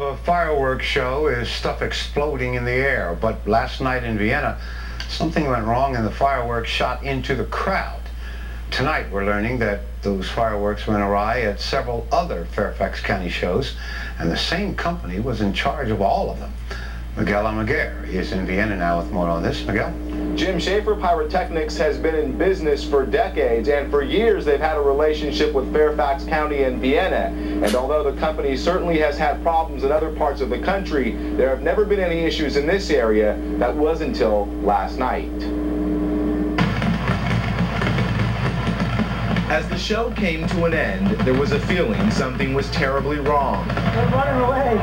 of a fireworks show is stuff exploding in the air, but last night in Vienna, something went wrong and the fireworks shot into the crowd. Tonight we're learning that those fireworks went awry at several other Fairfax County shows, and the same company was in charge of all of them. Miguel Almaguer is in Vienna now with more on this. Miguel? Jim, Schaefer Pyrotechnics has been in business for decades, and for years they've had a relationship with Fairfax County and Vienna. And although the company certainly has had problems in other parts of the country, there have never been any issues in this area. That was until last night. As the show came to an end, there was a feeling something was terribly wrong. They're running away.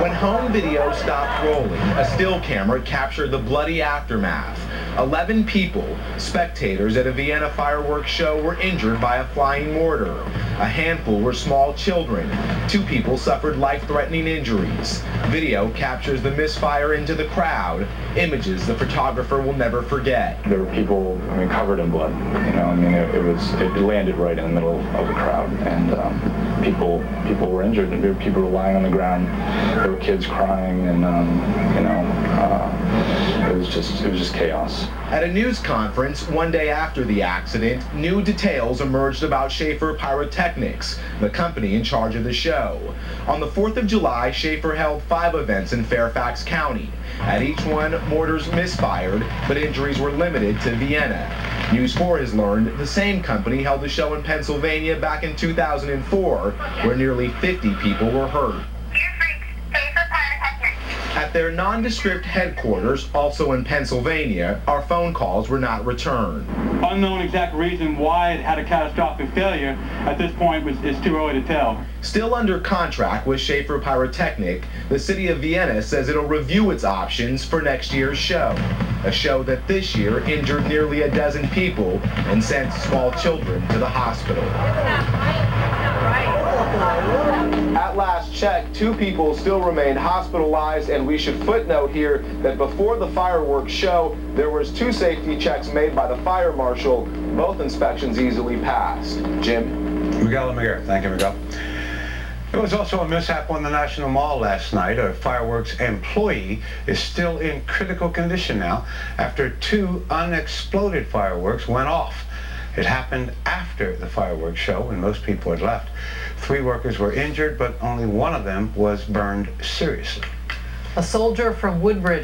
When home video stopped rolling, a still camera captured the bloody aftermath. 11 people, spectators at a Vienna fireworks show, were injured by a flying mortar. A handful were small children. 2 people suffered life-threatening injuries. Video captures the misfire into the crowd, images the photographer will never forget. There were people, covered in blood. It landed right in the middle of the crowd, and people were injured. There were people were lying on the ground. There were kids crying, and it was just chaos. At a news conference one day after the accident, new details emerged about Schaefer Pyrotechnics, the company in charge of the show. On the 4th of July, Schaefer held 5 events in Fairfax County. At each one, mortars misfired, but injuries were limited to Vienna. News 4 has learned the same company held a show in Pennsylvania back in 2004, where nearly 50 people were hurt. At their nondescript headquarters, also in Pennsylvania, our phone calls were not returned. Unknown exact reason why it had a catastrophic failure at this point is too early to tell. Still under contract with Schaefer Pyrotechnic, the city of Vienna says it'll review its options for next year's show. A show that this year injured nearly a dozen people and sent small children to the hospital. At last check, 2 people still remain hospitalized, and we should footnote here that before the fireworks show, there was 2 safety checks made by the fire marshal. Both inspections easily passed. Jim? Miguel Almaguer. Thank you, Miguel. There was also a mishap on the National Mall last night. A fireworks employee is still in critical condition now after 2 unexploded fireworks went off. It happened after the fireworks show when most people had left. 3 workers were injured, but only one of them was burned seriously. A soldier from Woodbridge